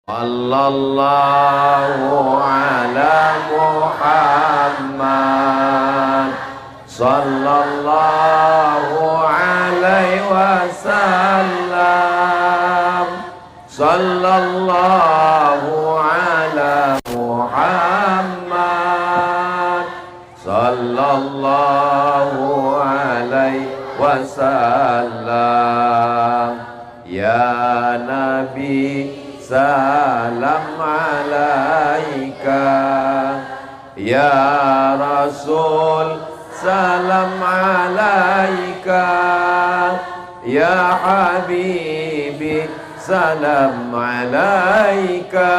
Sallallahu ala Muhammad Sallallahu alaihi wasallam Sallallahu ala Muhammad Sallallahu alaihi wasallam. Ya Nabi salam alaika, ya Rasul salam alaika, ya Habibi salam alaika,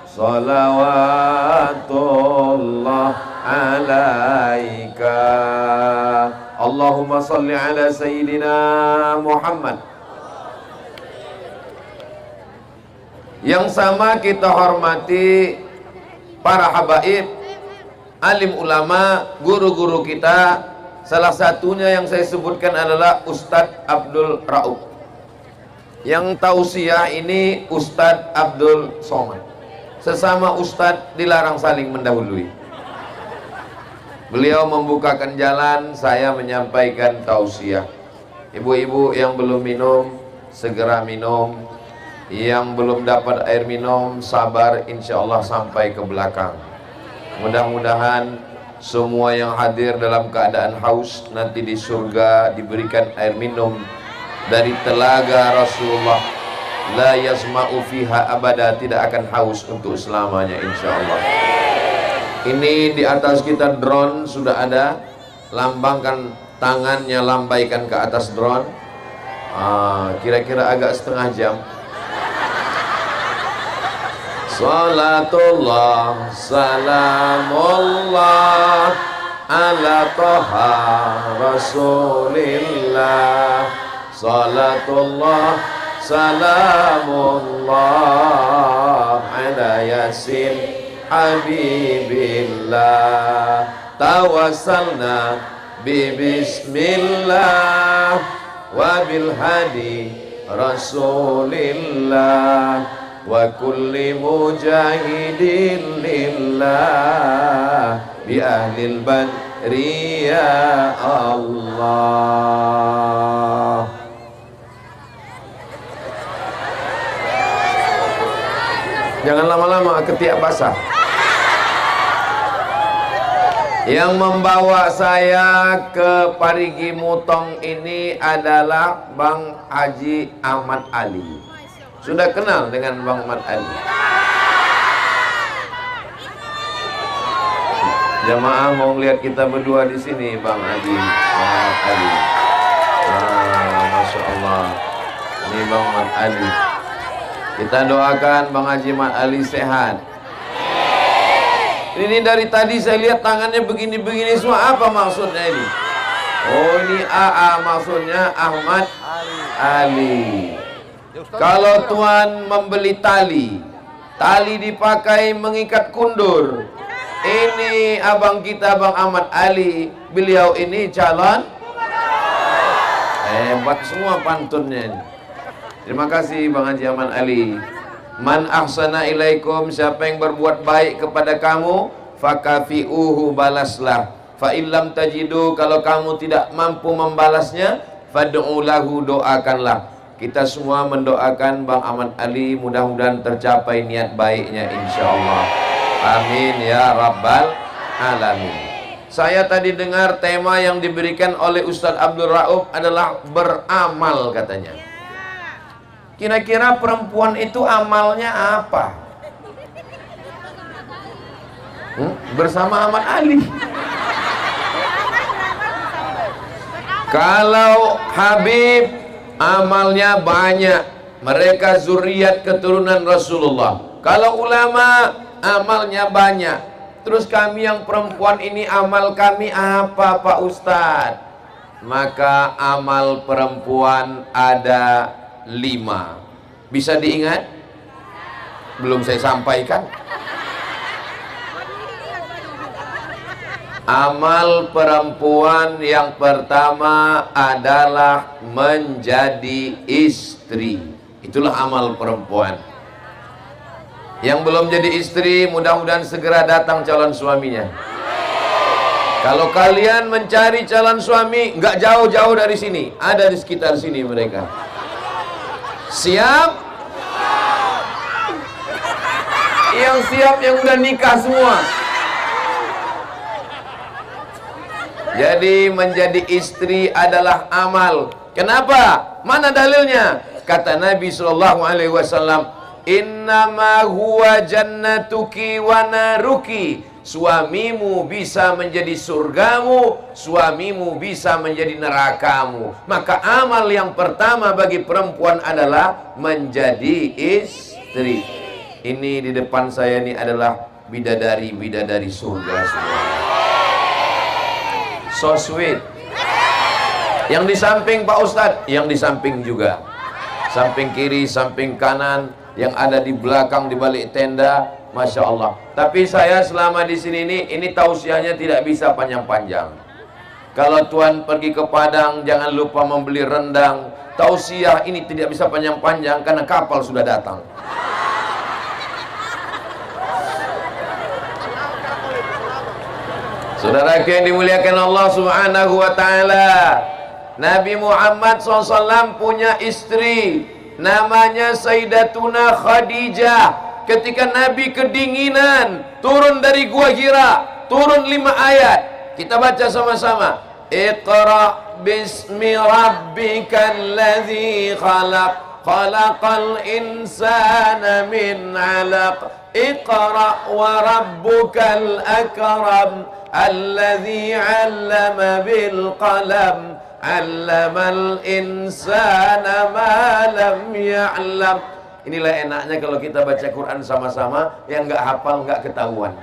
salawatullah alaika. Allahumma salli ala Sayyidina Muhammad. Yang sama kita hormati para habaib, alim ulama, guru-guru kita. Salah satunya yang saya sebutkan adalah Ustadz Abdul Rauf. Yang tausiah ini Ustadz Abdul Somad. Sesama Ustadz dilarang saling mendahului. Beliau membukakan jalan, saya menyampaikan tausiah. Ibu-ibu yang belum minum, segera minum. Yang belum dapat air minum, sabar, insya Allah sampai ke belakang. Mudah-mudahan semua yang hadir dalam keadaan haus nanti di surga diberikan air minum dari telaga Rasulullah. La yasma'u fiha abada, tidak akan haus untuk selamanya insya Allah. Ini di atas kita drone sudah ada. Lambangkan tangannya, lambaikan ke atas drone. Kira-kira agak setengah jam. Salatullah, salamullah ala toha rasulillah. Salatullah, salamullah ala yasin habibillah. Tawassalna bismillah wa bil hadi rasulillah wa kulli mujahidin lillah bi ahlil badri ya Allah. Jangan lama-lama, ketiak basah. Yang membawa saya ke Parigi Mutong ini adalah Bang Haji Ahmad Ali. Sudah kenal dengan Bang Ahmad Ali? Jamaah mau lihat kita berdua di sini, Bang Haji Ahmad Ali. Masya Allah. Ini Bang Ahmad Ali. Kita doakan Bang Haji Ahmad Ali sehat. Ini dari tadi saya lihat tangannya begini-begini semua. Apa maksudnya ini? Oh, ini AA, maksudnya Ahmad Ali. Kalau Tuhan membeli tali dipakai mengikat kundur. Ini abang kita, Bang Ahmad Ali. Beliau ini calon. Hebat semua pantunnya ini. Terima kasih Bang Haji Ahmad Ali. Man ahsana ilaikum, siapa yang berbuat baik kepada kamu, fakafi'uhu, balaslah. Fa illam tajidu, kalau kamu tidak mampu membalasnya, fad'u lahu, doakanlah. Kita semua mendoakan Bang Ahmad Ali, mudah-mudahan tercapai niat baiknya insyaallah. Amin ya rabbal alamin. Saya tadi dengar tema yang diberikan oleh Ustadz Abdul Rauf adalah beramal katanya. Kira-kira perempuan itu amalnya apa? Bersama Ahmad Ali. Kalau Habib amalnya banyak, mereka zuriat keturunan Rasulullah. Kalau ulama amalnya banyak. Terus kami yang perempuan ini amal kami apa Pak Ustadz? Maka amal perempuan ada 5. Bisa diingat? Belum saya sampaikan. Amal perempuan yang pertama adalah menjadi istri. Itulah amal perempuan. Yang belum jadi istri, mudah-mudahan segera datang calon suaminya. Kalau kalian mencari calon suami, nggak jauh-jauh dari sini, ada di sekitar sini mereka. Siap? Yang siap, yang udah nikah semua. Jadi menjadi istri adalah amal. Kenapa? Mana dalilnya? Kata Nabi SAW, innama huwa jannatuki wa naruki. Suamimu bisa menjadi surgamu, suamimu bisa menjadi nerakamu. Maka amal yang pertama bagi perempuan adalah menjadi istri. Ini di depan saya ini adalah bidadari-bidadari surga semua. So sweet. Yang di samping Pak Ustadz, yang di samping juga. Samping kiri, samping kanan, yang ada di belakang, di balik tenda, Masya Allah. Tapi saya selama di sini ini tausiahnya tidak bisa panjang-panjang. Kalau Tuhan pergi ke Padang, jangan lupa membeli rendang. Tausiah ini tidak bisa panjang-panjang karena kapal sudah datang. Saudara yang dimuliakan Allah Subhanahu wa Ta'ala, Nabi Muhammad SAW punya istri namanya Sayyidatuna Khadijah. Ketika Nabi kedinginan, turun dari Gua Hira, turun 5 ayat. Kita baca sama-sama. Iqra bismi rabbikal ladzi khalaq, khalaqal insana min 'alaq. Iqra wa rabbukal akram, alladzi 'allama bil qalam, 'allamal insana ma lam ya'lam. Inilah enaknya kalau kita baca Quran sama-sama, yang nggak hafal nggak ketahuan.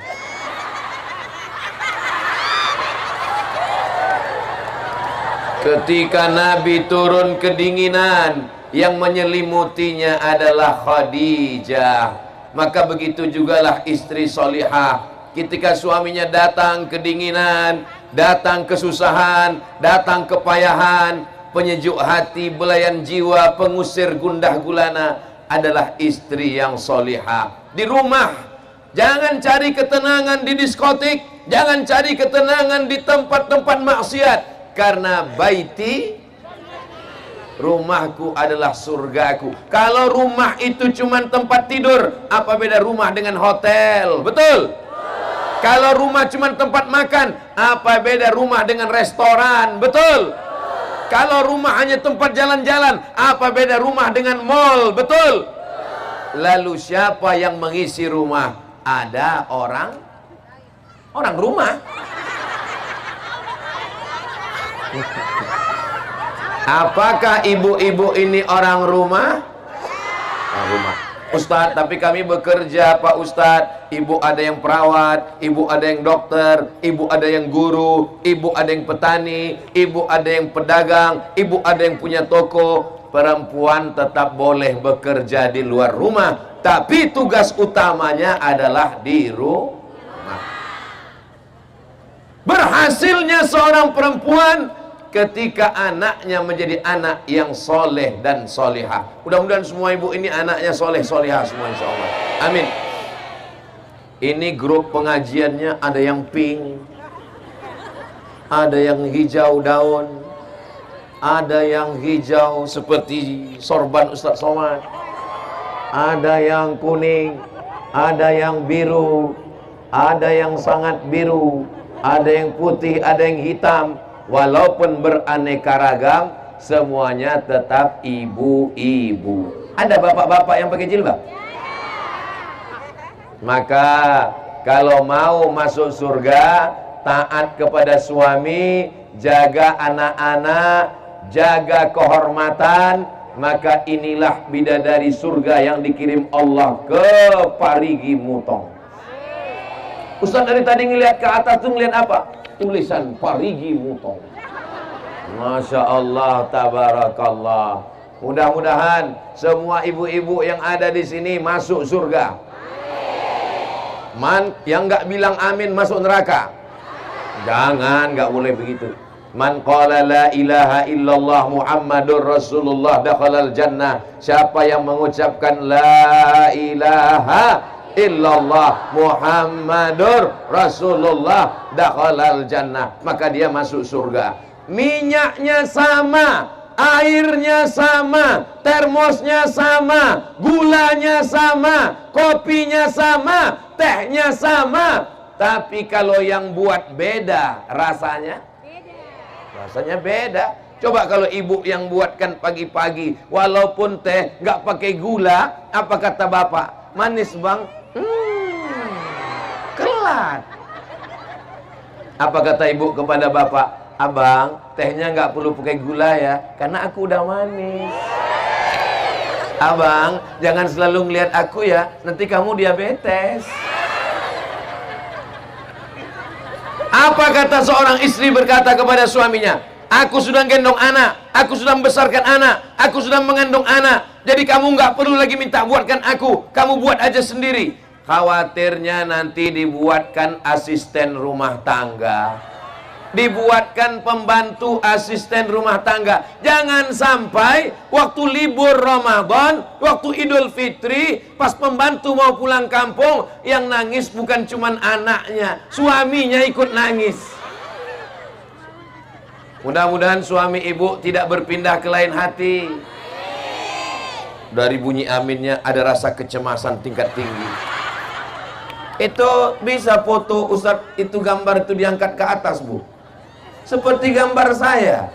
Ketika Nabi turun kedinginan, yang menyelimutinya adalah Khadijah. Maka begitu jugalah istri solihah. Ketika suaminya datang kedinginan, datang kesusahan, datang kepayahan, penyejuk hati, belayan jiwa, pengusir gundah gulana, adalah istri yang solihah. Di rumah, jangan cari ketenangan di diskotik, jangan cari ketenangan di tempat-tempat maksiat. Karena baiti, rumahku adalah surgaku. Kalau rumah itu cuma tempat tidur, apa beda rumah dengan hotel? Betul? Kalau rumah cuma tempat makan, apa beda rumah dengan restoran? Betul? Kalau rumah hanya tempat jalan-jalan, apa beda rumah dengan mall? Betul? Lalu siapa yang mengisi rumah? Ada orang rumah. Apakah ibu-ibu ini orang rumah? Orang rumah. Ustadz, tapi kami bekerja Pak Ustadz. Ibu ada yang perawat, ibu ada yang dokter, ibu ada yang guru, ibu ada yang petani, ibu ada yang pedagang, ibu ada yang punya toko. Perempuan tetap boleh bekerja di luar rumah, tapi tugas utamanya adalah di rumah. Berhasilnya seorang perempuan ketika anaknya menjadi anak yang soleh dan solihah. Mudah-mudahan semua ibu ini anaknya soleh solihah semua, insya Allah. Amin. Ini grup pengajiannya ada yang pink, ada yang hijau daun, ada yang hijau seperti sorban Ustadz Somad, ada yang kuning, ada yang biru, ada yang sangat biru, ada yang putih, ada yang hitam. Walaupun beraneka ragam, semuanya tetap ibu-ibu. Ada bapak-bapak yang pakai jilbab? Maka kalau mau masuk surga, taat kepada suami, jaga anak-anak, jaga kehormatan, maka inilah bidadari surga yang dikirim Allah ke Parigi Mutong. Ustaz dari tadi ngelihat ke atas tuh ngelihat apa? Tulisan Parigi Mutong. Masya Allah, tabarakallah. Mudah-mudahan semua ibu-ibu yang ada di sini masuk surga. Yang nggak bilang amin masuk neraka. Jangan, nggak boleh begitu. Man qala la ilaha illallah Muhammadur Rasulullah dakhalal jannah. Siapa yang mengucapkan la ilaha illallah Muhammadur Rasulullah dakhalal jannah, maka dia masuk surga. Minyaknya sama, airnya sama, termosnya sama, gulanya sama, kopinya sama, tehnya sama. Tapi kalau yang buat beda, rasanya beda. Coba kalau ibu yang buatkan pagi-pagi, walaupun teh nggak pakai gula, apa kata bapak? Manis bang? Kelat. Apa kata ibu kepada bapak? Abang, tehnya nggak perlu pakai gula ya, karena aku udah manis. Abang, jangan selalu ngeliat aku ya, nanti kamu diabetes. Apa kata seorang istri berkata kepada suaminya? Aku sudah gendong anak, aku sudah membesarkan anak, aku sudah mengandung anak. Jadi kamu nggak perlu lagi minta buatkan aku, kamu buat aja sendiri. Khawatirnya nanti dibuatkan asisten rumah tangga, dibuatkan pembantu asisten rumah tangga. Jangan sampai waktu libur Ramadan, waktu Idul Fitri, pas pembantu mau pulang kampung, yang nangis bukan cuman anaknya, suaminya ikut nangis. Mudah-mudahan suami ibu tidak berpindah ke lain hati. Dari bunyi aminnya ada rasa kecemasan tingkat tinggi. Itu bisa foto Ustaz, itu gambar itu diangkat ke atas bu, seperti gambar saya.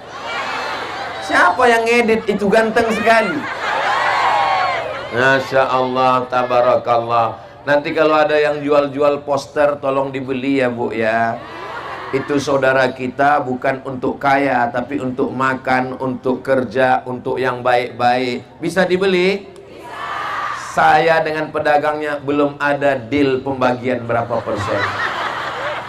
Siapa yang ngedit itu, ganteng sekali. Masya Allah, tabarakallah. Nanti kalau ada yang jual-jual poster, tolong dibeli ya bu ya. Itu saudara kita bukan untuk kaya, tapi untuk makan, untuk kerja, untuk yang baik-baik. Bisa dibeli? Bisa. Saya dengan pedagangnya belum ada deal pembagian berapa persen.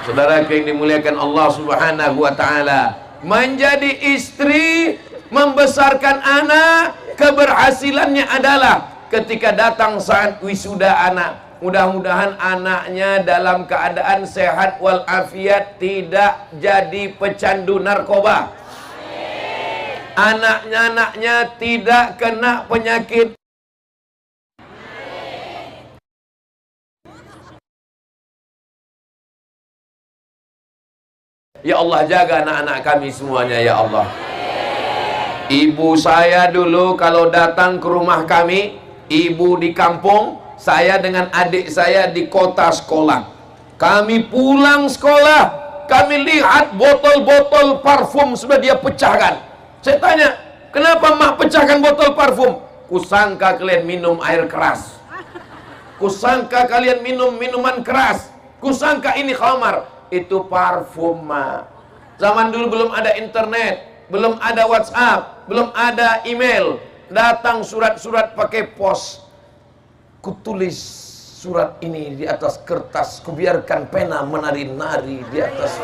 Saudara yang dimuliakan Allah Subhanahu wa ta'ala, menjadi istri, membesarkan anak, keberhasilannya adalah ketika datang saat wisuda anak, mudah-mudahan anaknya dalam keadaan sehat walafiat, tidak jadi pecandu narkoba. Anaknya tidak kena penyakit. Ya Allah, jaga anak-anak kami semuanya ya Allah. Ibu saya dulu kalau datang ke rumah kami, ibu di kampung, saya dengan adik saya di kota sekolah. Kami pulang sekolah, kami lihat botol-botol parfum sudah dia pecahkan. Saya tanya, kenapa mak pecahkan botol parfum? Kusangka kalian minum air keras, kusangka kalian minum minuman keras, kusangka ini khamar. Itu parfum mak. Zaman dulu belum ada internet, belum ada WhatsApp, belum ada email. Datang surat-surat pakai pos. Kutulis surat ini di atas kertas, kubiarkan pena menari-nari di atas.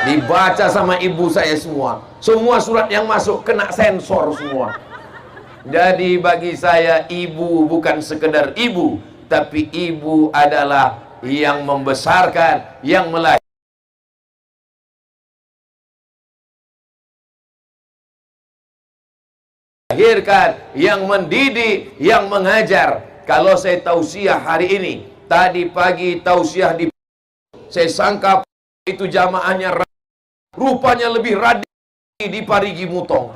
Dibaca sama ibu saya semua. Semua surat yang masuk kena sensor semua. Jadi bagi saya ibu bukan sekedar ibu, tapi ibu adalah yang membesarkan, yang melahirkan, yang mendidik, yang mengajar. Kalau saya tausiah hari ini, tadi pagi tausiah di, saya sangka itu jamaahnya rupanya lebih radikal di Parigi Mutong.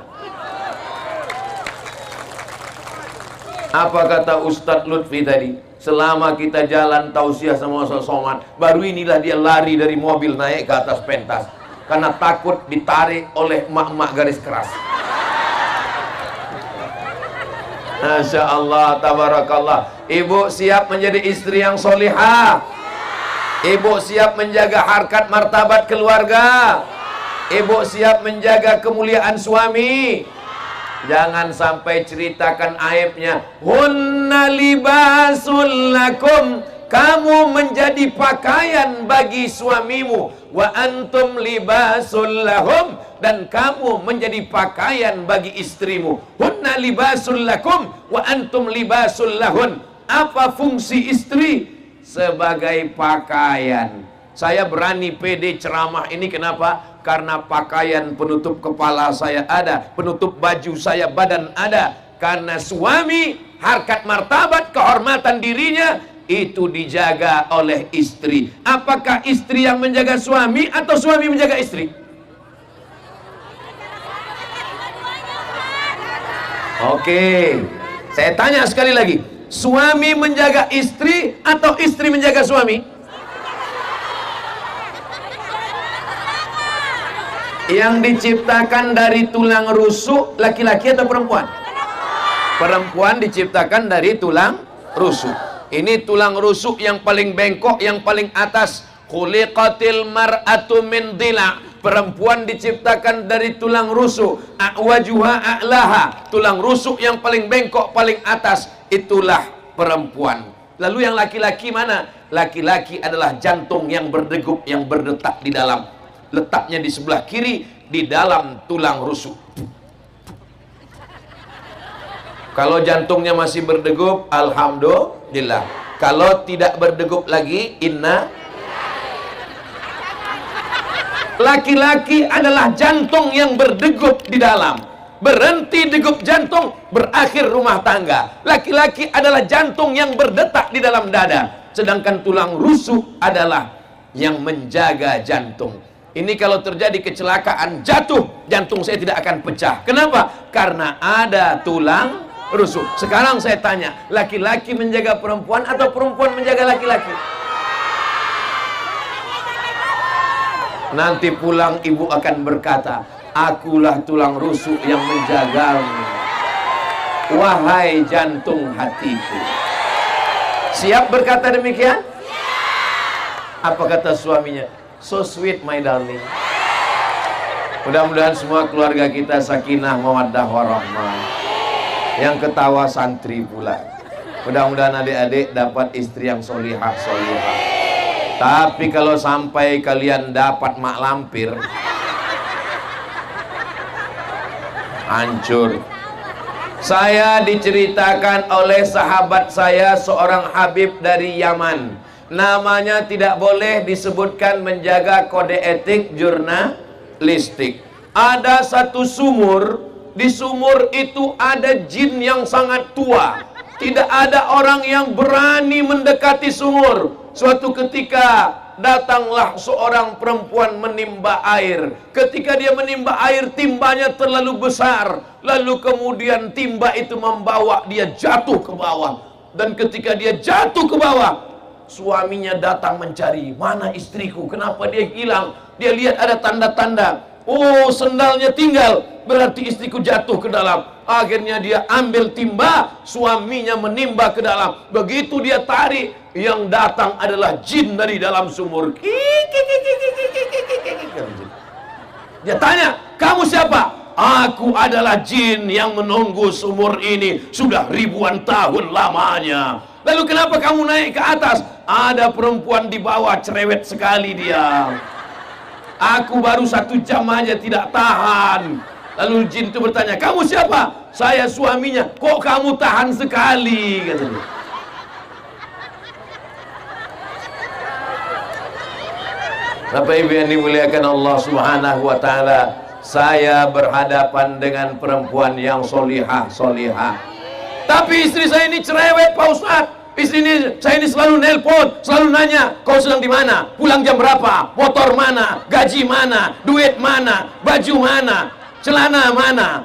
Apa kata Ustadz Lutfi tadi? Selama kita jalan tausiah sama Ustadz Somad, baru inilah dia lari dari mobil naik ke atas pentas karena takut ditarik oleh emak-emak garis keras. Masya Allah, tabarakallah. Ibu siap menjadi istri yang solihah. Ibu siap menjaga harkat martabat keluarga. Ibu siap menjaga kemuliaan suami. Jangan sampai ceritakan aibnya. Hunna libasul lakum, kamu menjadi pakaian bagi suamimu. Wa antum libasul lahum, dan kamu menjadi pakaian bagi istrimu. Hunna libasul lakum wa antum libasul lahun. Apa fungsi istri? Sebagai pakaian. Saya berani pede ceramah ini kenapa? Karena pakaian penutup kepala saya ada, penutup baju saya badan ada. Karena suami, harkat martabat, kehormatan dirinya itu dijaga oleh istri. Apakah istri yang menjaga suami atau suami menjaga istri? Oke, saya tanya sekali lagi, suami menjaga istri atau istri menjaga suami? Yang diciptakan dari tulang rusuk laki-laki atau perempuan? Perempuan diciptakan dari tulang rusuk. Ini tulang rusuk yang paling bengkok, yang paling atas. Khuliqatil mar'atu min dhila'. Perempuan diciptakan dari tulang rusuk. A'wajuha a'laha. Tulang rusuk yang paling bengkok, paling atas. Itulah perempuan. Lalu yang laki-laki mana? Laki-laki adalah jantung yang berdegup, yang berdetak di dalam. Letaknya di sebelah kiri, di dalam tulang rusuk. Kalau jantungnya masih berdegup, alhamdulillah. Kalau tidak berdegup lagi, inna. Laki-laki adalah jantung yang berdegup di dalam. Berhenti degup jantung, berakhir rumah tangga. Laki-laki adalah jantung yang berdetak di dalam dada. Sedangkan tulang rusuk adalah yang menjaga jantung. Ini kalau terjadi kecelakaan, jatuh, jantung saya tidak akan pecah. Kenapa? Karena ada tulang rusuk. Sekarang saya tanya, laki-laki menjaga perempuan atau perempuan menjaga laki-laki? Nanti pulang ibu akan berkata, akulah tulang rusuk yang menjagamu, wahai jantung hatiku. Siap berkata demikian? Apa kata suaminya? So sweet my darling. Mudah-mudahan semua keluarga kita sakinah mawaddah warahmah. Yang ketawa santri pula. Mudah-mudahan adik-adik dapat istri yang solihah. Tapi kalau sampai kalian dapat mak lampir, hancur. Saya diceritakan oleh sahabat saya, seorang Habib dari Yaman. Namanya tidak boleh disebutkan, menjaga kode etik jurnalistik. Ada satu sumur, di sumur itu ada jin yang sangat tua. Tidak ada orang yang berani mendekati sumur. Suatu ketika datanglah seorang perempuan menimba air. Ketika dia menimba air, timbanya terlalu besar. Lalu kemudian timba itu membawa dia jatuh ke bawah. Dan ketika dia jatuh ke bawah, suaminya datang mencari, mana istriku, kenapa dia hilang? Dia lihat ada tanda-tanda, oh sendalnya tinggal, berarti istriku jatuh ke dalam. Akhirnya dia ambil timba, suaminya menimba ke dalam. Begitu dia tarik, yang datang adalah jin dari dalam sumur. Dia tanya, kamu siapa? Aku adalah jin yang menunggu sumur ini sudah ribuan tahun lamanya. Lalu kenapa kamu naik ke atas? Ada perempuan di bawah, cerewet sekali dia. Aku baru 1 jam aja tidak tahan. Lalu jin itu bertanya, kamu siapa? Saya suaminya. Kok kamu tahan sekali? Katanya. Bapak Ibu yang dimuliakan Allah Subhanahu wa Ta'ala, saya berhadapan dengan perempuan yang solihah. Tapi istri saya ini cerewet, Pak Ustadz. Saya ini selalu nelpon, selalu nanya, kau sedang di mana? Pulang jam berapa? Motor mana? Gaji mana? Duit mana? Baju mana? Celana mana?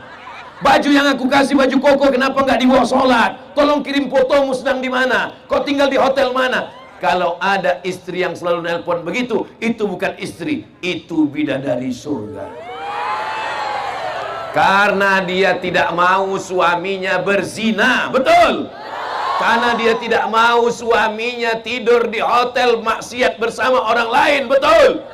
Baju yang aku kasih, baju koko, kenapa nggak dibawa sholat? Tolong kirim fotomu sedang di mana? Kau tinggal di hotel mana? Kalau ada istri yang selalu nelpon begitu, itu bukan istri, itu bidadari surga. Karena dia tidak mau suaminya berzina, betul? Karena dia tidak mau suaminya tidur di hotel maksiat bersama orang lain, betul?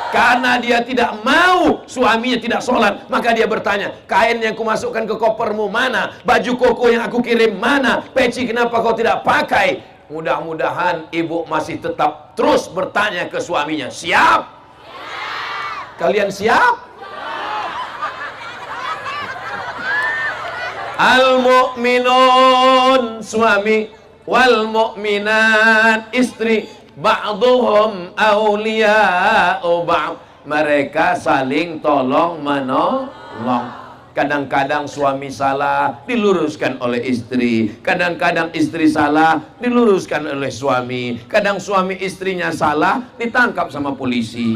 Karena dia tidak mau suaminya tidak sholat, maka dia bertanya, kain yang kumasukkan ke kopermu mana? Baju koko yang aku kirim mana? Peci kenapa kau tidak pakai? Mudah-mudahan ibu masih tetap terus bertanya ke suaminya, siap? Kalian siap? Al-mu'minun suami, wal mu'minat istri, ba'duhum awliya'u ba'd. Mereka saling tolong menolong. Kadang-kadang suami salah, diluruskan oleh istri. Kadang-kadang istri salah, diluruskan oleh suami. Kadang suami istrinya salah, ditangkap sama polisi.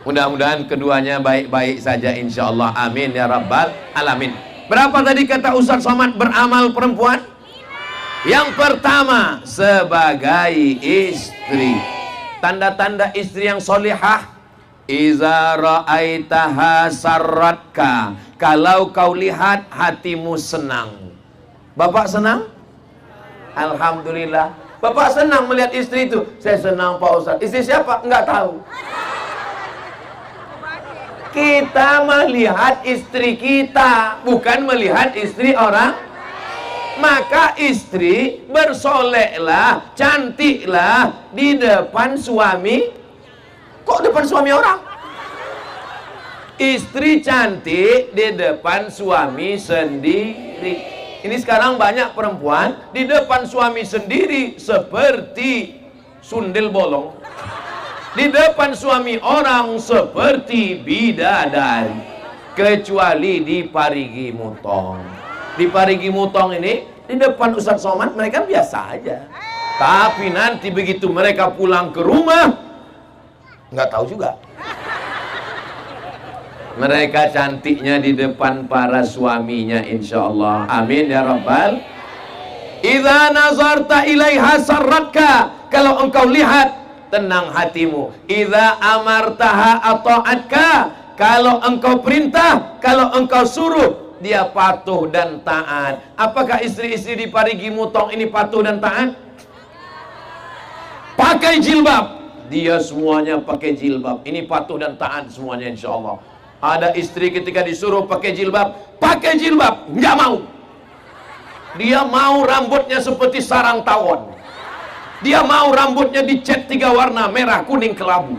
Mudah-mudahan keduanya baik-baik saja insyaallah. Amin ya rabbal alamin. Berapa tadi kata Ustaz Somad beramal perempuan? Yang pertama, sebagai istri. Tanda-tanda istri yang solihah, iza ra'aitaha sarratka, kalau kau lihat hatimu senang. Bapak senang? Alhamdulillah. Bapak senang melihat istri itu. Saya senang Pak Ustaz. Istri siapa? Enggak tahu. Kita melihat istri kita, bukan melihat istri orang. Maka istri bersoleklah, cantiklah di depan suami. Kok depan suami orang? Istri cantik di depan suami sendiri. Ini sekarang banyak perempuan di depan suami sendiri seperti sundel bolong, di depan suami orang seperti bidadari, kecuali di Parigi Mutong. Di Parigi Mutong ini, di depan Ustaz Somad mereka biasa aja. Tapi nanti begitu mereka pulang ke rumah, nggak tahu juga. Mereka cantiknya di depan para suaminya insyaallah. Amin ya rabbal. Idza nazarta ilaiha sarratka, kalau engkau lihat tenang hatimu. Idza amartaha ata'atka, kalau engkau perintah, kalau engkau suruh, dia patuh dan taat. Apakah istri-istri di Parigi Mutong ini patuh dan taat? Pakai jilbab, dia semuanya pakai jilbab. Ini patuh dan taat semuanya insyaallah. Ada istri ketika disuruh pakai jilbab, nggak mau. Dia mau rambutnya seperti sarang tawon. Dia mau rambutnya dicat 3 warna, merah, kuning, kelabu.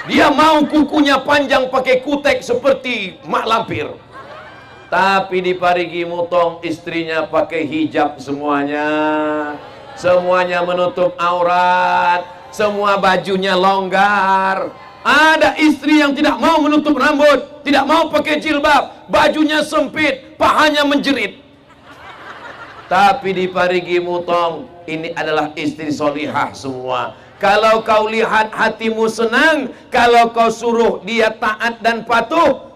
Dia mau kukunya panjang pakai kutek seperti mak lampir. Tapi di Parigi Mutong istrinya pakai hijab semuanya. Semuanya menutup aurat, semua bajunya longgar. Ada istri yang tidak mau menutup rambut, tidak mau pakai jilbab, bajunya sempit, pahanya menjerit. Tapi di Parigi Mutong ini adalah istri solihah semua. Kalau kau lihat hatimu senang, kalau kau suruh dia taat dan patuh.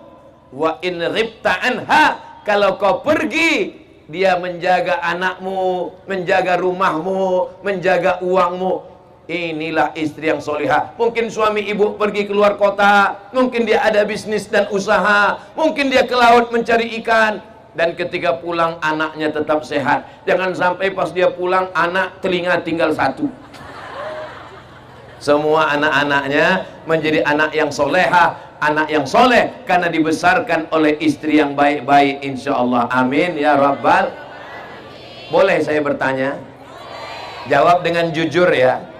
Wa in ribta anha, kalau kau pergi, dia menjaga anakmu, menjaga rumahmu, menjaga uangmu. Inilah istri yang solihah. Mungkin suami ibu pergi keluar kota, mungkin dia ada bisnis dan usaha, mungkin dia ke laut mencari ikan, dan ketika pulang anaknya tetap sehat. Jangan sampai pas dia pulang anak telinga tinggal 1. Semua anak-anaknya menjadi anak yang solehah, anak yang soleh, karena dibesarkan oleh istri yang baik-baik insyaallah. Amin ya rabbal. Boleh saya bertanya? Jawab dengan jujur ya.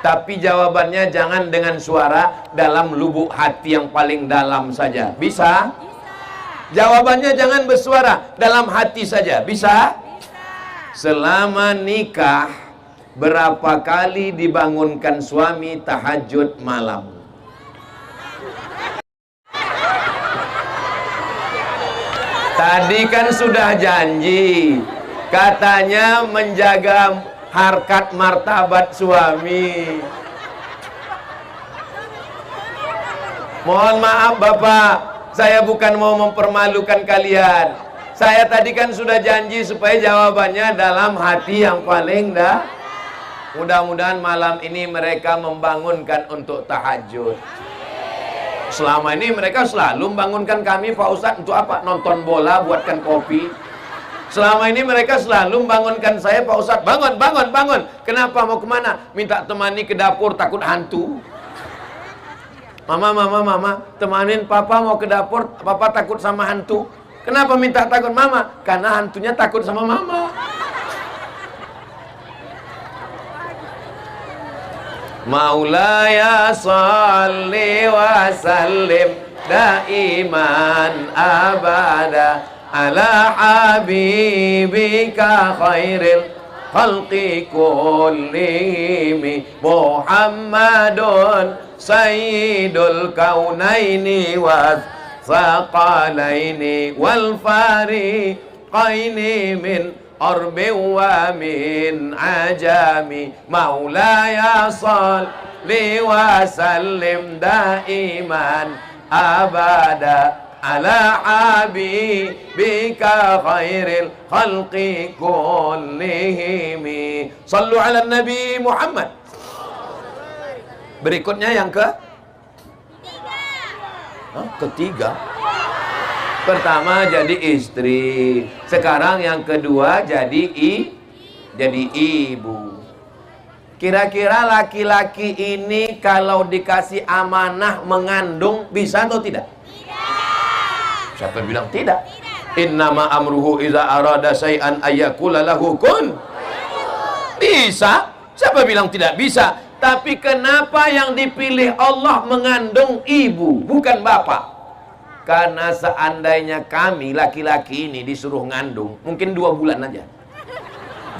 Tapi jawabannya jangan dengan suara, dalam lubuk hati yang paling dalam saja. Bisa? Jawabannya jangan bersuara, dalam hati saja. Bisa? Selama nikah, berapa kali dibangunkan suami tahajud malam? Tadi kan sudah janji, katanya menjaga harkat martabat suami. Mohon maaf Bapak, saya bukan mau mempermalukan kalian. Saya tadi kan sudah janji supaya jawabannya dalam hati yang paling dah. Mudah-mudahan malam ini mereka membangunkan untuk tahajud. Selama ini mereka selalu membangunkan kami, Pak Ustadz, untuk apa? Nonton bola, buatkan kopi. Selama ini mereka selalu membangunkan saya, Pak Ustadz, bangun, bangun, bangun. Kenapa? Mau kemana? Minta temani ke dapur, takut hantu. Mama, temanin Papa mau ke dapur, Papa takut sama hantu. Kenapa minta takut Mama? Karena hantunya takut sama Mama. Maulaya salli wa sallim daiman abada ala habibika khairil khalqi kullihim Muhammadun sayyidul kaunaini wa thaqalaini wal fariqaini min arbi wa min ajami maulaya salli wa sallim daiman abada ala habibika khairil khalqi kullihim. Sallu ala Nabi Muhammad. Berikutnya yang ketiga. Pertama jadi istri, sekarang yang kedua jadi ibu. Kira-kira laki-laki ini kalau dikasih amanah mengandung bisa atau tidak? Siapa bilang tidak? Innama amruhu iza arada syai'an ayyakula lahu kun. Bisa. Siapa bilang tidak bisa? Tapi kenapa yang dipilih Allah mengandung ibu, bukan bapak? Karena seandainya kami laki-laki ini disuruh ngandung, mungkin 2 bulan aja.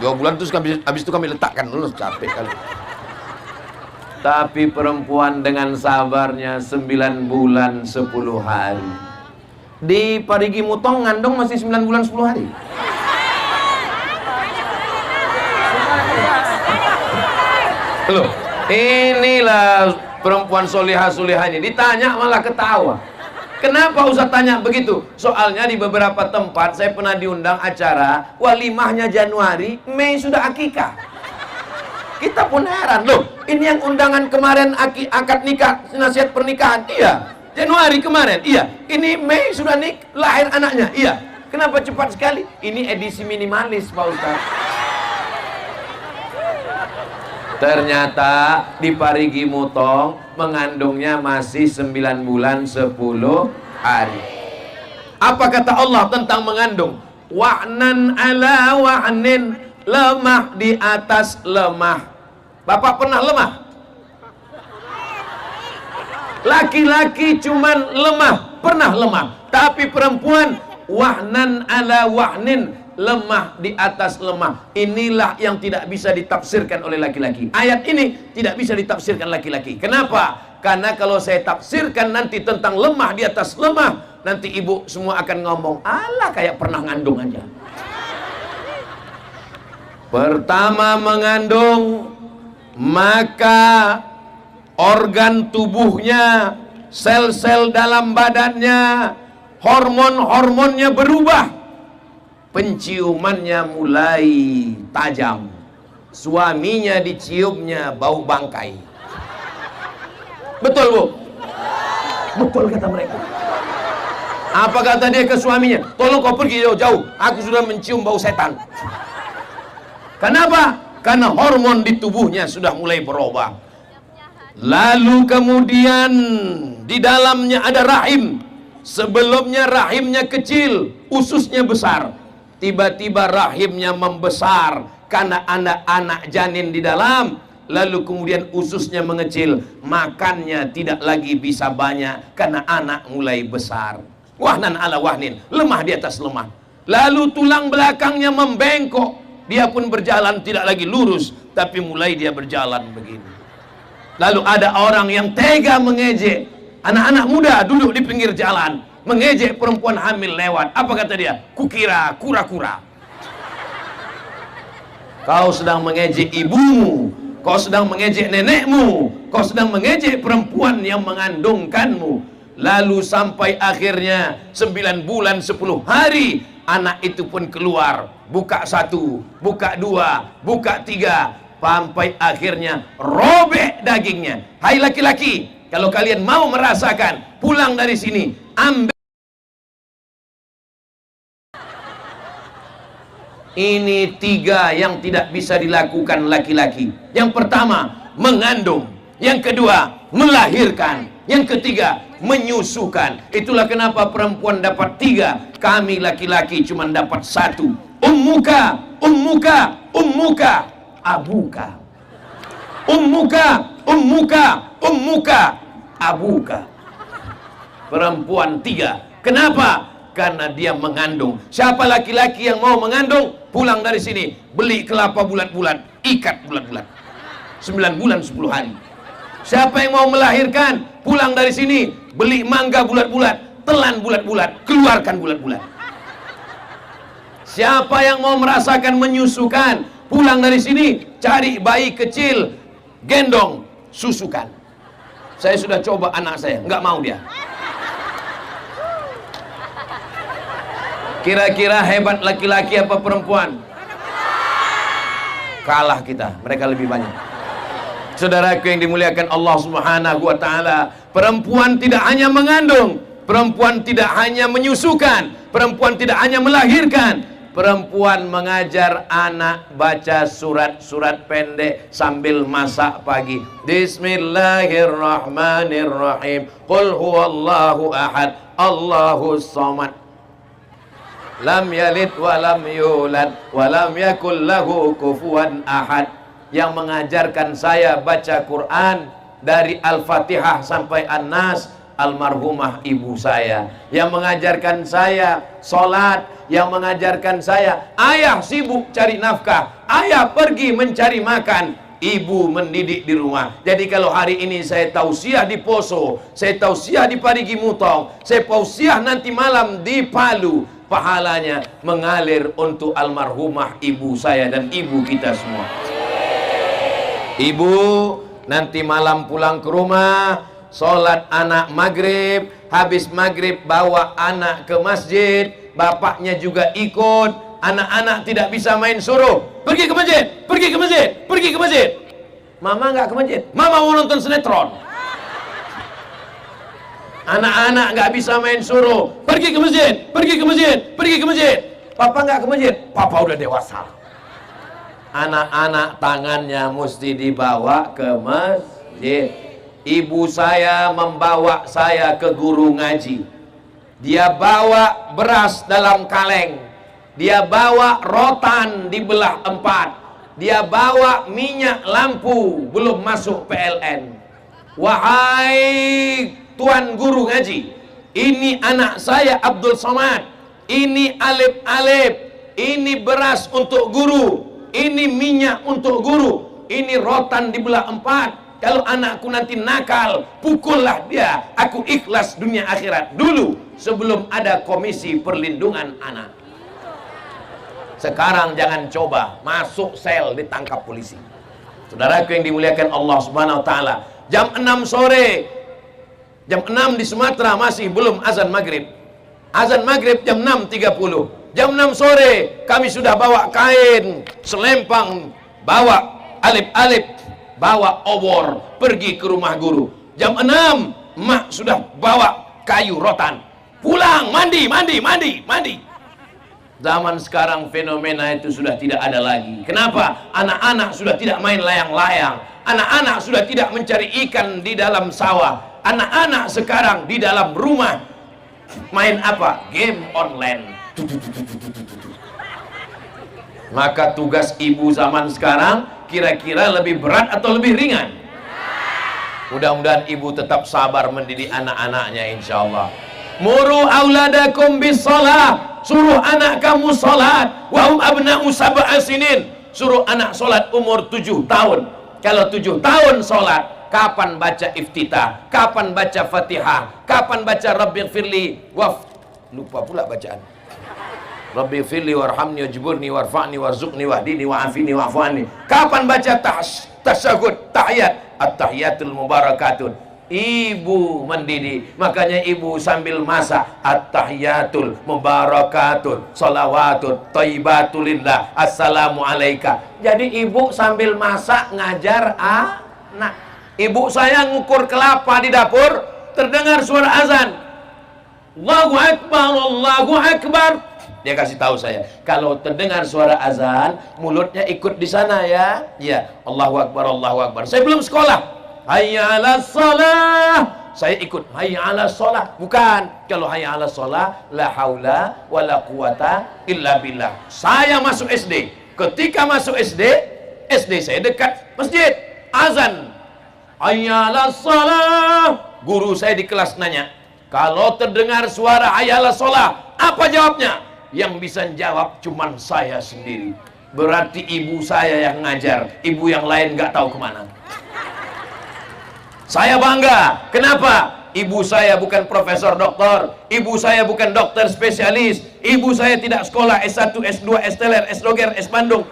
2 bulan terus habis itu kami letakkan dulu, capek kali. Tapi perempuan dengan sabarnya 9 bulan 10 hari. Di Parigi Mutong ngandung masih 9 bulan 10 hari. Loh, inilah perempuan solihah-solihahnya. Ditanya malah ketawa. Kenapa Ustaz tanya begitu? Soalnya di beberapa tempat saya pernah diundang acara walimahnya Januari, Mei sudah akikah. Kita pun heran, loh, ini yang undangan kemarin akad nikah, nasihat pernikahan. Iya. Januari kemarin, iya. Ini Mei sudah lahir anaknya, iya. Kenapa cepat sekali? Ini edisi minimalis, Pak Ustaz. Ternyata di Parigi Mutong mengandungnya masih 9 bulan 10 hari. Apa kata Allah tentang mengandung? Wa'nan ala wa'nin, lemah di atas lemah. Bapak pernah lemah? Laki-laki cuman lemah, pernah lemah. Tapi perempuan wahnan ala wahnin, lemah di atas lemah. Inilah yang tidak bisa ditafsirkan oleh laki-laki. Ayat ini tidak bisa ditafsirkan laki-laki. Kenapa? Karena kalau saya tafsirkan nanti tentang lemah di atas lemah, nanti ibu semua akan ngomong, alah kayak pernah ngandung aja. Pertama mengandung, maka organ tubuhnya, sel-sel dalam badannya, hormon-hormonnya berubah. Penciumannya mulai tajam. Suaminya diciumnya bau bangkai. Betul, Bu? Betul kata mereka. Apa kata dia ke suaminya? Tolong kau pergi jauh-jauh, aku sudah mencium bau setan. Kenapa? Karena hormon di tubuhnya sudah mulai berubah. Lalu kemudian di dalamnya ada rahim. Sebelumnya rahimnya kecil, ususnya besar. Tiba-tiba rahimnya membesar karena anak-anak janin di dalam. Lalu kemudian ususnya mengecil, makannya tidak lagi bisa banyak karena anak mulai besar. Wahnan ala wahnin, lemah di atas lemah. Lalu tulang belakangnya membengkok. Dia pun berjalan tidak lagi lurus, tapi mulai dia berjalan begini. Lalu ada orang yang tega mengejek anak-anak muda duduk di pinggir jalan, mengejek perempuan hamil lewat. Apa kata dia? Kukira kura-kura. Kau sedang mengejek ibumu, kau sedang mengejek nenekmu, kau sedang mengejek perempuan yang mengandungkanmu. Lalu sampai akhirnya 9 bulan 10 hari, anak itu pun keluar. Buka 1, buka 2, buka 3, sampai akhirnya robek dagingnya. Hai laki-laki, kalau kalian mau merasakan, pulang dari sini, ambil. Ini 3 yang tidak bisa dilakukan laki-laki. Yang pertama, mengandung. Yang kedua, melahirkan. Yang ketiga, menyusukan. Itulah kenapa perempuan dapat 3, kami laki-laki cuma dapat 1. Ummuka, ummuka, ummuka, abuka. Ummuka, ummuka, ummuka, abuka. Perempuan 3. Kenapa? Karena dia mengandung. Siapa laki-laki yang mau mengandung, pulang dari sini, beli kelapa bulat-bulat, ikat bulat-bulat. 9 bulan 10 hari. Siapa yang mau melahirkan, pulang dari sini, beli mangga bulat-bulat, telan bulat-bulat, keluarkan bulat-bulat. Siapa yang mau merasakan menyusukan, pulang dari sini cari bayi kecil, gendong, susukan. Saya sudah coba anak saya, nggak mau dia. Kira-kira hebat laki-laki apa perempuan? Kalah kita, mereka lebih banyak. Saudaraku yang dimuliakan Allah Subhanahu wa taala, perempuan tidak hanya mengandung, perempuan tidak hanya menyusukan, perempuan tidak hanya melahirkan, perempuan mengajar anak baca surat-surat pendek sambil masak pagi. Bismillahirrahmanirrahim. Qul huwallahu ahad, Allahus samad. Lam yalid wa lam yulad wa lam yakul lahu kufuwan ahad. Yang mengajarkan saya baca Quran dari Al-Fatihah sampai An-Nas, almarhumah ibu saya. Yang mengajarkan saya sholat, yang mengajarkan saya, ayah sibuk cari nafkah, ayah pergi mencari makan, ibu mendidik di rumah. Jadi kalau hari ini saya tausiah di Poso, saya tausiah di Parigi Mutong, saya tausiah nanti malam di Palu, pahalanya mengalir untuk almarhumah ibu saya dan ibu kita semua. Ibu nanti malam pulang ke rumah, sholat anak maghrib, habis maghrib bawa anak ke masjid, bapaknya juga ikut. Anak-anak tidak bisa main, suruh pergi ke masjid, pergi ke masjid, pergi ke masjid. Mama nggak ke masjid, mama mau nonton sinetron. Anak-anak nggak bisa main, suruh pergi ke masjid, pergi ke masjid, pergi ke masjid. Papa nggak ke masjid, papa udah dewasa. Anak-anak tangannya mesti dibawa ke masjid. Ibu saya membawa saya ke guru ngaji. Dia bawa beras dalam kaleng, dia bawa rotan dibelah 4, dia bawa minyak lampu belum masuk PLN. Wahai tuan guru ngaji, ini anak saya Abdul Somad, ini alif-alif, ini beras untuk guru, ini minyak untuk guru, ini rotan dibelah 4. Kalau anakku nanti nakal, pukullah dia. Aku ikhlas dunia akhirat dulu sebelum ada komisi perlindungan anak. Sekarang jangan coba masuk sel ditangkap polisi. Saudaraku yang dimuliakan Allah Subhanahu wa taala, jam 6 sore, jam 6 di Sumatera masih belum azan maghrib. Azan maghrib jam 6.30. Jam 6 sore kami sudah bawa kain, selempang, bawa alif-alif, bawa obor, pergi ke rumah guru. Jam 6 mak sudah bawa kayu rotan, pulang mandi. Zaman sekarang fenomena itu sudah tidak ada lagi. Kenapa? Anak-anak sudah tidak main layang-layang, anak-anak sudah tidak mencari ikan di dalam sawah. Anak-anak sekarang di dalam rumah main apa? Game online. Maka tugas ibu zaman sekarang kira-kira lebih berat atau lebih ringan? Mudah-mudahan ibu tetap sabar mendidik anak-anaknya, insyaallah. Muru auladakum bis shalah, suruh anak kamu salat. Wa hum abna'u sab'a sinin, suruh anak salat umur 7 tahun. Kalau 7 tahun salat, kapan baca iftitah, kapan baca Fatihah, kapan baca Rabbighfirli lupa pula bacaan. Rabbi firli warhamni wajburni warfa'ni warzuqni wahdini wa'afini wa'fu'ani. Kapan baca tasyahud, tahiyat, at-tahiyatul mubarakatun. Ibu mendidik, makanya ibu sambil masak at-tahiyatul mubarakatun, salawatun thayyibatulillah, assalamu alaika. Jadi ibu sambil masak ngajar anak. Ibu saya ngukur kelapa di dapur, terdengar suara azan, Allahu Akbar, Allahu Akbar. Dia kasih tahu saya, kalau terdengar suara azan, mulutnya ikut di sana ya. Ya, Allahu Akbar, Allahu Akbar. Saya belum sekolah. Hayya 'alas shalah. Saya ikut hayya 'alas shalah. Bukan. Kalau hayya 'alas shalah, la haula wala quwata illa billah. Saya masuk SD. Ketika masuk SD saya dekat masjid. Azan. Hayya 'alas shalah. Guru saya di kelas nanya, kalau terdengar suara hayya 'alas shalah, apa jawabnya? Yang bisa jawab cuman saya sendiri. Berarti ibu saya yang ngajar, ibu yang lain nggak tahu kemana. Saya bangga. Kenapa? ibu saya bukan profesor doktor, ibu saya bukan dokter spesialis, ibu saya tidak sekolah S1, S2, S-teler, S-doger, S-bandung,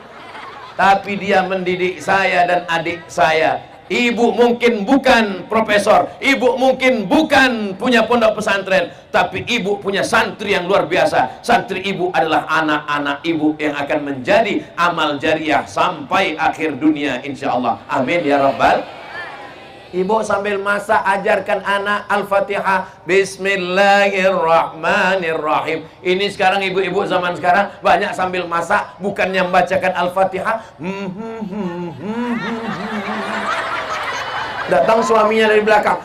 tapi dia mendidik saya dan adik saya. Ibu mungkin bukan profesor, ibu mungkin bukan punya pondok pesantren, tapi ibu punya santri yang luar biasa. Santri ibu adalah anak-anak ibu yang akan menjadi amal jariah sampai akhir dunia, insya Allah. Amin ya rabbal. Ibu sambil masak ajarkan anak Al-Fatihah, Bismillahirrahmanirrahim. Ini sekarang ibu-ibu zaman sekarang banyak sambil masak bukannya membacakan Al-Fatihah. Datang suaminya dari belakang.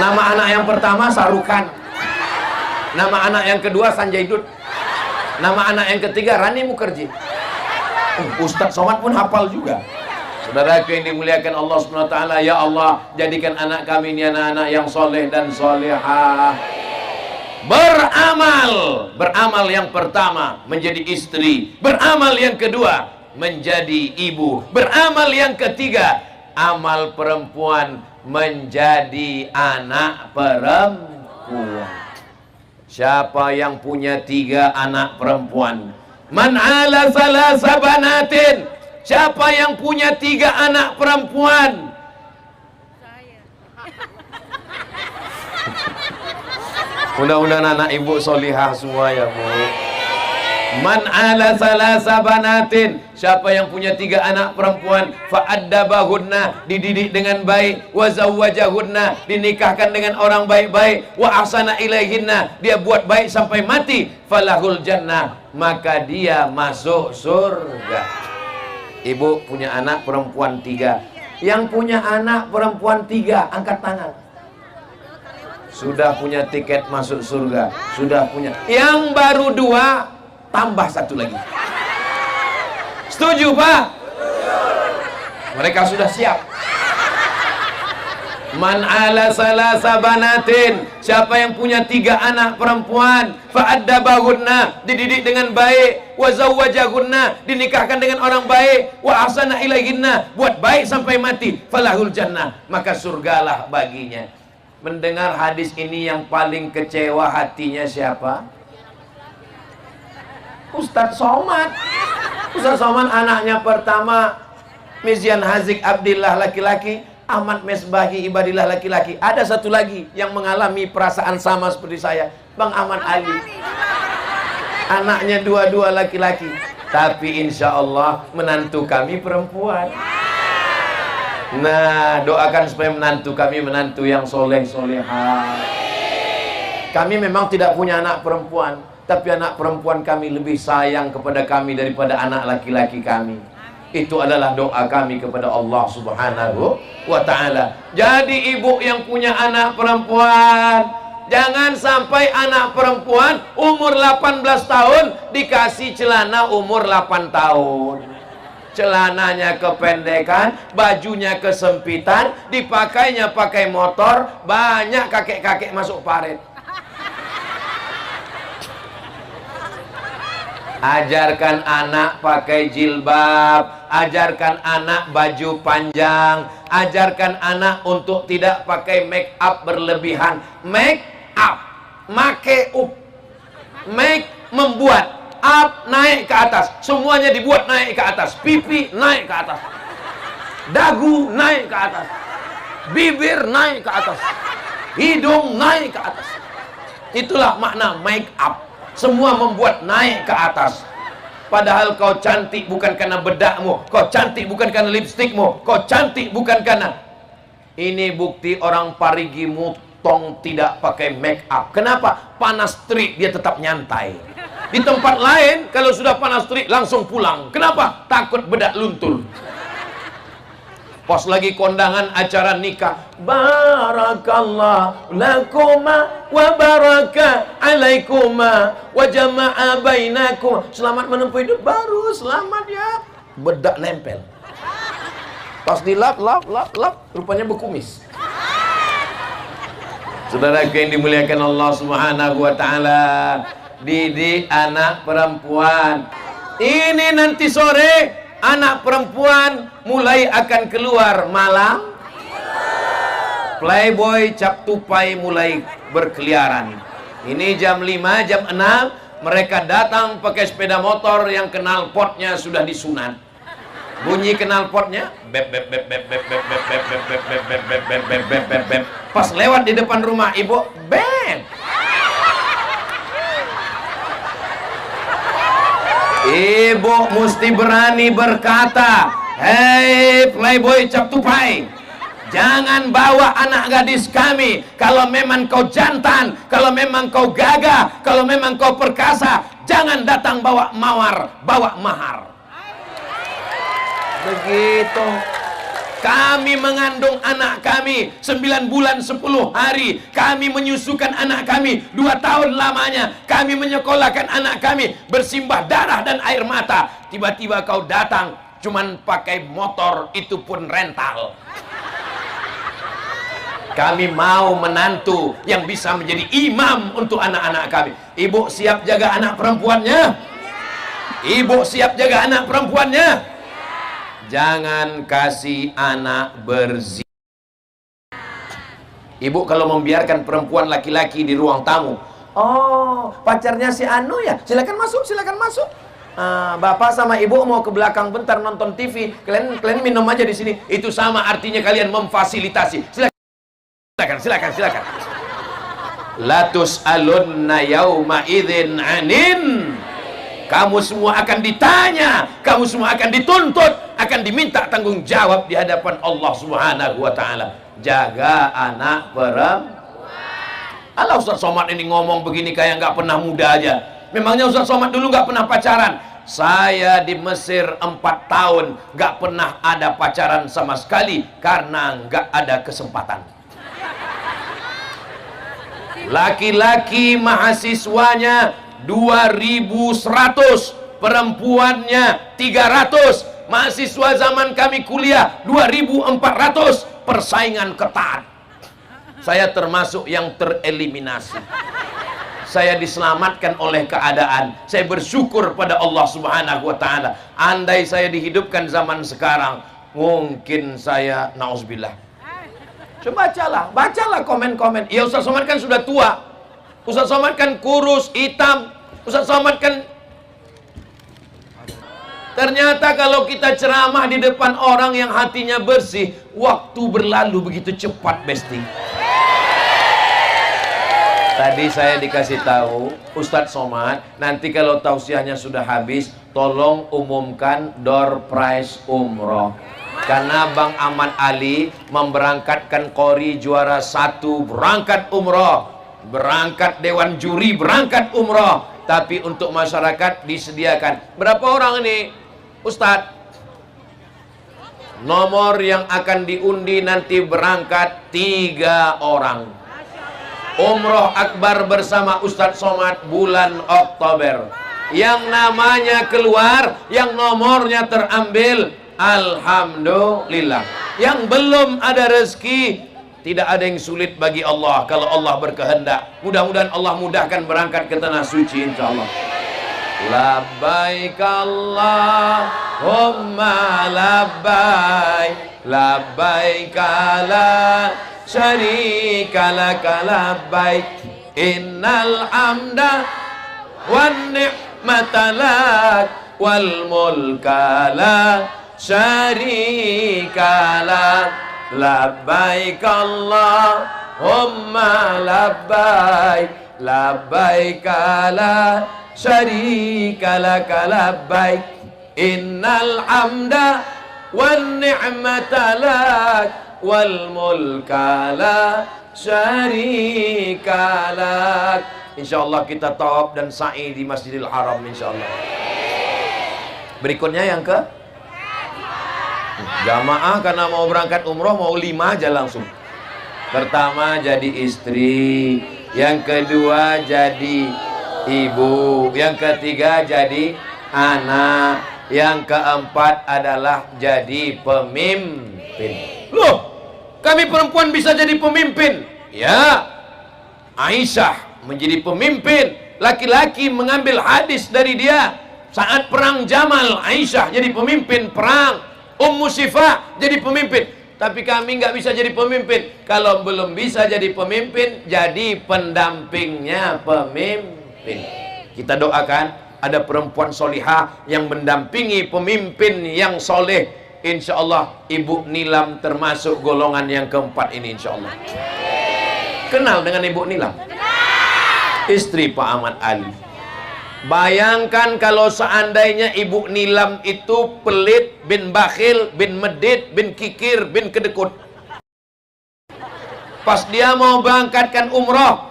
Nama anak yang pertama Sarukan. Nama anak yang kedua Sanjay Dutt. Nama anak yang ketiga Rani Mukherjee. Ustadz Somad pun hafal juga. Saudara yang dimuliakan Allah Subhanahu wa taala, ya Allah, jadikan anak kami ini anak-anak yang soleh dan solehah. Beramal yang pertama menjadi istri, beramal yang kedua menjadi ibu, beramal yang ketiga amal perempuan menjadi anak perempuan. Siapa yang punya 3 anak perempuan? Man ala salasa banatin. Siapa yang punya 3 anak perempuan? Mudah-mudahan anak ibu solihah semua ya bu. Man ala salasa banatin. Siapa yang punya 3 anak perempuan, fa'addabahunna, dididik dengan baik, wa zawwajahunna, dinikahkan dengan orang baik-baik, wa ahsana ilaihinna, dia buat baik sampai mati, falahul jannah, maka dia masuk surga. Ibu punya anak perempuan 3. Yang punya anak perempuan 3 angkat tangan. Sudah punya tiket masuk surga. Sudah punya. Yang baru 2, tambah 1 lagi. Setuju Pak? Mereka sudah siap. Man ala salasa banatin. Siapa yang punya 3 anak perempuan, fa'addabahunna, dididik dengan baik, wa zawwajahunna, dinikahkan dengan orang baik, wa ahsana ilaihinna, buat baik sampai mati, falahul jannah, maka surgalah baginya. Mendengar hadis ini yang paling kecewa hatinya siapa? Ustadz Somad. Ustadz Somad anaknya pertama Mizian Hazik Abdillah laki-laki, Ahmad Mesbahi Ibadillah laki-laki. Ada satu lagi yang mengalami perasaan sama seperti saya, Bang Ahmad Ali. Anaknya 2 laki-laki, tapi insya Allah menantu kami perempuan. Nah, doakan supaya menantu kami menantu yang soleh solehah. Kami memang tidak punya anak perempuan, tapi anak perempuan kami lebih sayang kepada kami daripada anak laki-laki kami. Itu adalah doa kami kepada Allah Subhanahu wa ta'ala. Jadi ibu yang punya anak perempuan, jangan sampai anak perempuan umur 18 tahun dikasih celana umur 8 tahun. Celananya kependekan, bajunya kesempitan, dipakainya pakai motor, banyak kakek-kakek masuk paret. Ajarkan anak pakai jilbab, ajarkan anak baju panjang, ajarkan anak untuk tidak pakai make up berlebihan. Make up, make up, make membuat, up naik ke atas, semuanya dibuat naik ke atas, pipi naik ke atas, dagu naik ke atas, bibir naik ke atas, hidung naik ke atas. Itulah makna make up. Semua membuat naik ke atas. Padahal kau cantik bukan karena bedakmu, kau cantik bukan karena lipstikmu, kau cantik bukan karena. Ini bukti orang Parigi Mutong tidak pakai make up. Kenapa? Panas terik dia tetap nyantai. Di tempat lain kalau sudah panas terik langsung pulang. Kenapa? Takut bedak luntur. Pas lagi kondangan acara nikah, barakallah lakuma wa baraka alaikuma wa jama'a bainakum. Selamat menempuh hidup baru, selamat ya. Bedak nempel. Pas dilap, lap, rupanya berkumis. Saudara yang dimuliakan Allah Subhanahu wa ta'ala, didik anak perempuan. Ini nanti sore anak perempuan mulai akan keluar malam. Playboy cap tupai mulai berkeliaran. Ini jam 5, jam 6 mereka datang pakai sepeda motor yang knalpotnya sudah disunat. Bunyi knalpotnya bep bep bep bep bep bep bep bep bep bep bep bep bep bep bep bep bep bep. Pas lewat di depan rumah ibu, bep. Ibu mesti berani berkata, "Hei playboy cap tupai, jangan bawa anak gadis kami. Kalau memang kau jantan, kalau memang kau gagah, kalau memang kau perkasa, jangan datang bawa mawar, bawa mahar." Begitu. Kami mengandung anak kami 9 bulan 10 hari. Kami menyusukan anak kami 2 tahun lamanya. Kami menyekolahkan anak kami bersimbah darah dan air mata. Tiba-tiba kau datang cuman pakai motor, itu pun rental. Kami mau menantu yang bisa menjadi imam untuk anak-anak kami. Ibu siap jaga anak perempuannya? Ibu siap jaga anak perempuannya? Jangan kasih anak berzina. Ibu kalau membiarkan perempuan laki-laki di ruang tamu, oh pacarnya si Anu ya, silakan masuk, silakan masuk. Bapak sama ibu mau ke belakang bentar nonton TV, kalian minum aja di sini. Itu sama artinya kalian memfasilitasi. Silakan. Latus alunna yauma idzin anin. Kamu semua akan ditanya, kamu semua akan dituntut, akan diminta tanggung jawab di hadapan Allah Subhanahu wa taala. Jaga anak perempuan. Alah Ustaz Somad ini ngomong begini kayak nggak pernah muda aja. Memangnya Ustaz Somad dulu nggak pernah pacaran? Saya di Mesir 4 tahun nggak pernah ada pacaran sama sekali karena nggak ada kesempatan. Laki-laki mahasiswanya 2.100, perempuannya 300. Mahasiswa zaman kami kuliah 2.400. Persaingan ketat. Saya termasuk yang tereliminasi. Saya diselamatkan oleh keadaan. Saya bersyukur pada Allah Subhanahu wa taala. Andai saya dihidupkan zaman sekarang, mungkin saya nauzubillah. Coba bacalah komen-komen. Ya Ustaz Somad kan sudah tua. Ustaz Somad kan kurus, hitam. Ustaz Somad kan... Ternyata kalau kita ceramah di depan orang yang hatinya bersih, waktu berlalu begitu cepat, Besti. Tadi saya dikasih tahu, Ustaz Somad, nanti kalau tausiahnya sudah habis, tolong umumkan door prize umroh. Karena Bang Ahmad Ali memberangkatkan Qori juara 1 berangkat umroh, berangkat dewan juri berangkat umroh, tapi untuk masyarakat disediakan berapa orang ini Ustadz? Nomor yang akan diundi nanti berangkat 3 orang. Umroh akbar bersama Ustadz Somad bulan Oktober. Yang namanya keluar, yang nomornya terambil, alhamdulillah. Yang belum ada rezeki, tidak ada yang sulit bagi Allah kalau Allah berkehendak. Mudah-mudahan Allah mudahkan berangkat ke tanah suci insyaallah. Labbaik Allahumma labbaik, labbaik la syarika laka labbaik, innal hamda wan ni'mata lak wal mulka la syarika lak. Labbaik Allahumma labbaik, labbaik la syarika laka labbaik, innal hamda wan ni'mata lak wal mulka la syarika lak. Insyaallah kita tawaf dan sa'i di Masjidil Haram insyaallah. Berikutnya yang ke jamaah, karena mau berangkat umroh mau 5 aja langsung. Pertama jadi istri, yang kedua jadi ibu, yang ketiga jadi anak, yang keempat adalah jadi pemimpin. Loh, kami perempuan bisa jadi pemimpin? Ya, Aisyah menjadi pemimpin. Laki-laki mengambil hadis dari dia. Saat perang Jamal, Aisyah jadi pemimpin perang, Ummu Syifa jadi pemimpin. Tapi kami nggak bisa jadi pemimpin. Kalau belum bisa jadi pemimpin, jadi pendampingnya pemimpin. Kita doakan ada perempuan solihah yang mendampingi pemimpin yang soleh. Insya Allah Ibu Nilam termasuk golongan yang keempat ini, insya Allah. Kenal dengan Ibu Nilam? Istri Pak Ahmad Ali. Bayangkan kalau seandainya Ibu Nilam itu pelit, bin bakhil, bin medit, bin kikir, bin kedekut. Pas dia mau berangkatkan umroh,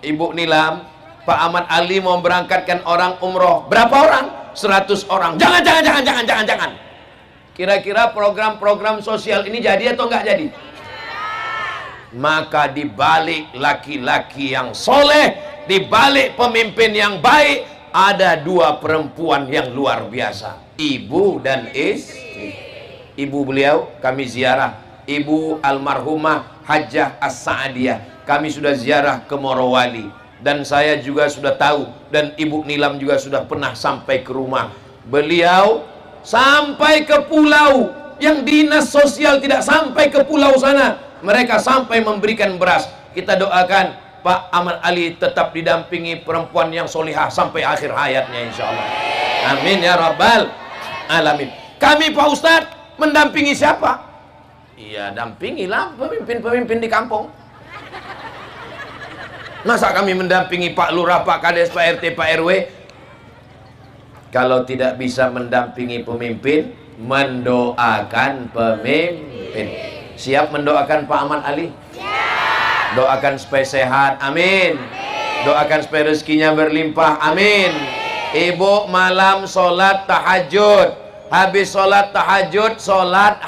Ibu Nilam, Pak Ahmad Ali mau berangkatkan orang umroh. Berapa orang? 100 orang. Jangan. Kira-kira program-program sosial ini jadi atau nggak jadi? Maka dibalik laki-laki yang soleh, dibalik pemimpin yang baik, ada dua perempuan yang luar biasa, ibu dan istri. Ibu beliau kami ziarah, Ibu almarhumah Hajjah As-Sa'adiyah. Kami sudah ziarah ke Morowali, dan saya juga sudah tahu, dan Ibu Nilam juga sudah pernah sampai ke rumah beliau, sampai ke pulau yang dinas sosial tidak sampai ke pulau sana. Mereka sampai memberikan beras. Kita doakan Pak Ahmad Ali tetap didampingi perempuan yang solihah sampai akhir hayatnya, insya Allah. Amin ya rabbal alamin. Kami Pak Ustadz mendampingi siapa? Iya, dampingilah pemimpin-pemimpin di kampung. Masa kami mendampingi Pak Lurah, Pak Kades, Pak RT, Pak RW? Kalau tidak bisa mendampingi pemimpin, mendoakan pemimpin. Siap mendoakan Pak Ahmad Ali? Doakan supaya sehat, amin. Doakan supaya rezekinya berlimpah, amin. Ibu malam sholat tahajud, habis sholat tahajud sholat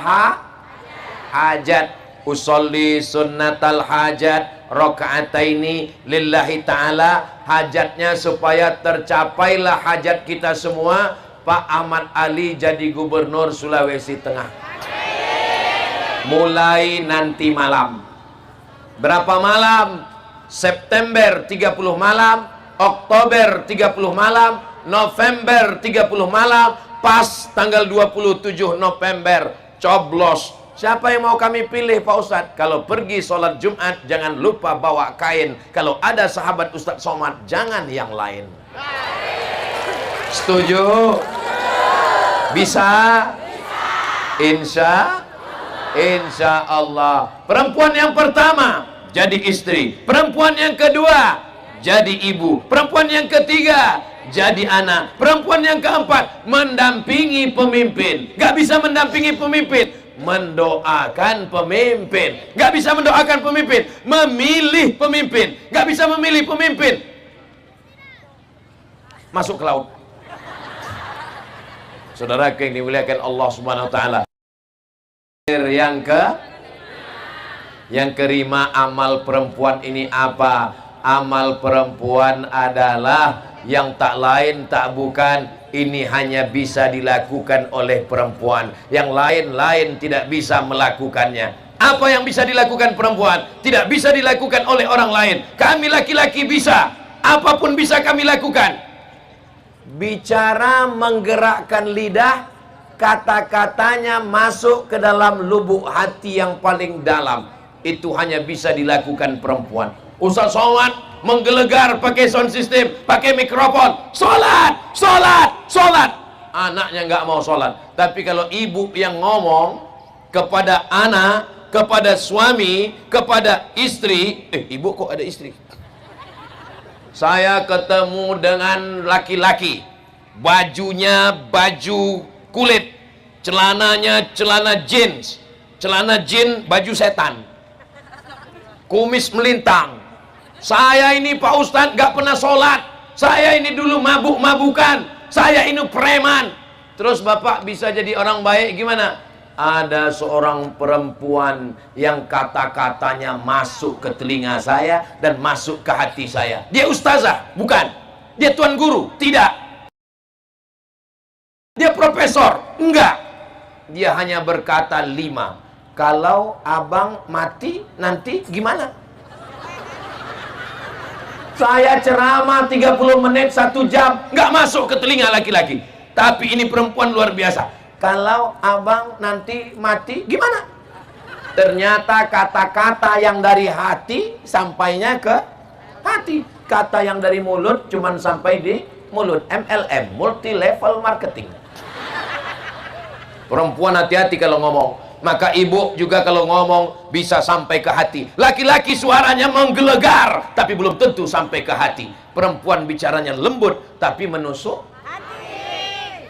hajat. Usolli sunnatal hajat rakaataini lillahi ta'ala. Hajatnya supaya tercapailah hajat kita semua, Pak Ahmad Ali jadi gubernur Sulawesi Tengah. Mulai nanti malam. Berapa malam? September 30 malam, Oktober 30 malam, November 30 malam, pas tanggal 27 November coblos. Siapa yang mau kami pilih Pak Ustadz? Kalau pergi sholat Jumat jangan lupa bawa kain. Kalau ada sahabat Ustadz Somad jangan yang lain. Setuju? Bisa? Insya Allah. Perempuan yang pertama jadi istri, perempuan yang kedua jadi ibu, perempuan yang ketiga jadi anak, perempuan yang keempat mendampingi pemimpin. Gak bisa mendampingi pemimpin, mendoakan pemimpin. Gak bisa mendoakan pemimpin, memilih pemimpin. Gak bisa memilih pemimpin, masuk ke laut. Saudara yang dimuliakan Allah Subhanahu wa taala. Yang kelima, amal perempuan ini apa? Amal perempuan adalah yang tak lain tak bukan, ini hanya bisa dilakukan oleh perempuan. Yang lain-lain tidak bisa melakukannya. Apa yang bisa dilakukan perempuan tidak bisa dilakukan oleh orang lain. Kami laki-laki bisa, apapun bisa kami lakukan. Bicara menggerakkan lidah, kata-katanya masuk ke dalam lubuk hati yang paling dalam. Itu hanya bisa dilakukan perempuan. Ustaz Somad menggelegar pakai sound system, pakai mikrofon, sholat. Anaknya nggak mau sholat. Tapi kalau ibu yang ngomong kepada anak, kepada suami, kepada istri, ibu kok ada istri? Saya ketemu dengan laki-laki, bajunya baju kulit, celananya celana jeans, celana jin baju setan, kumis melintang. Saya ini Pak Ustadz gak pernah sholat, saya ini dulu mabuk-mabukan, saya ini preman. Terus Bapak bisa jadi orang baik gimana? Ada seorang perempuan yang kata-katanya masuk ke telinga saya dan masuk ke hati saya. Dia ustazah? Bukan. Dia tuan guru? Tidak. Dia profesor? Enggak. Dia hanya berkata 5. Kalau abang mati nanti gimana? Saya ceramah 30 menit 1 jam nggak masuk ke telinga laki-laki. Tapi ini perempuan luar biasa. Kalau abang nanti mati gimana? Ternyata kata-kata yang dari hati sampainya ke hati. Kata yang dari mulut cuman sampai di mulut. MLM, multi level marketing. Perempuan hati-hati kalau ngomong. Maka ibu juga kalau ngomong bisa sampai ke hati. Laki-laki suaranya menggelegar tapi belum tentu sampai ke hati. Perempuan bicaranya lembut tapi menusuk hati.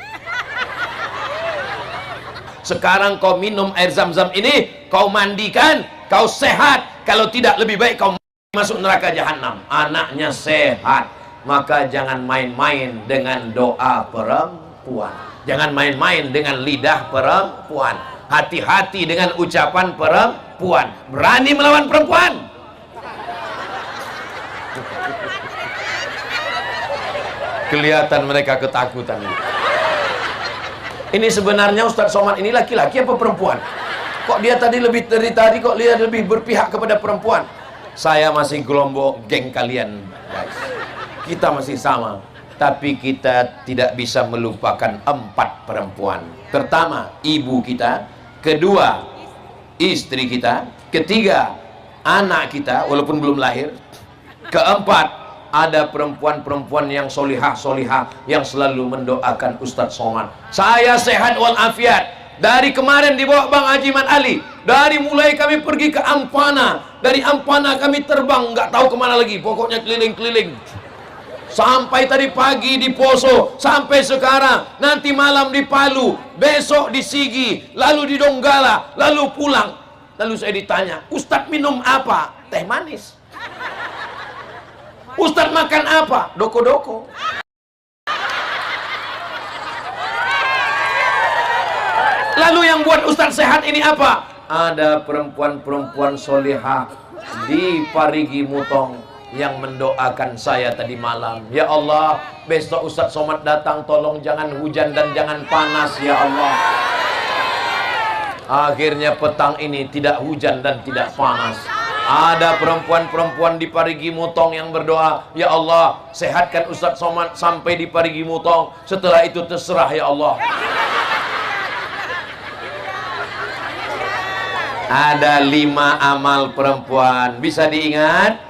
Sekarang kau minum air zam-zam ini, kau mandikan, kau sehat. Kalau tidak lebih baik kau masuk neraka jahanam. Anaknya sehat. Maka jangan main-main dengan doa perempuan. Jangan main-main dengan lidah perempuan. Hati-hati dengan ucapan perempuan. Berani melawan perempuan. Kelihatan mereka ketakutan. Ini sebenarnya Ustadz Somad ini laki-laki apa perempuan? Kok dia tadi lebih dari tadi kok dia lebih berpihak kepada perempuan? Saya masih gelombang geng kalian, guys. Kita masih sama. Tapi kita tidak bisa melupakan 4 perempuan. Pertama, ibu kita. Kedua, istri kita. Ketiga, anak kita walaupun belum lahir. Keempat, ada perempuan-perempuan yang solihah-solihah yang selalu mendoakan Ustadz Somad. Saya sehat walafiat. Dari kemarin dibawa Bang Hajiman Ali. Dari mulai kami pergi ke Ampana. Dari Ampana kami terbang, nggak tahu kemana lagi. Pokoknya keliling-keliling. Sampai tadi pagi di Poso, sampai sekarang, nanti malam di Palu, besok di Sigi, lalu di Donggala, lalu pulang. Lalu saya ditanya, Ustadz minum apa? Teh manis. Ustadz makan apa? Doko-doko. Lalu yang buat Ustadz sehat ini apa? Ada perempuan-perempuan solihah di Parigi Mutong yang mendoakan saya tadi malam. Ya Allah, besok Ustadz Somad datang, tolong jangan hujan dan jangan panas ya Allah. Akhirnya petang ini tidak hujan dan tidak panas. Ada perempuan-perempuan di Parigi Mutong yang berdoa, ya Allah, sehatkan Ustadz Somad sampai di Parigi Mutong. Setelah itu terserah ya Allah. Ada 5 amal perempuan. Bisa diingat?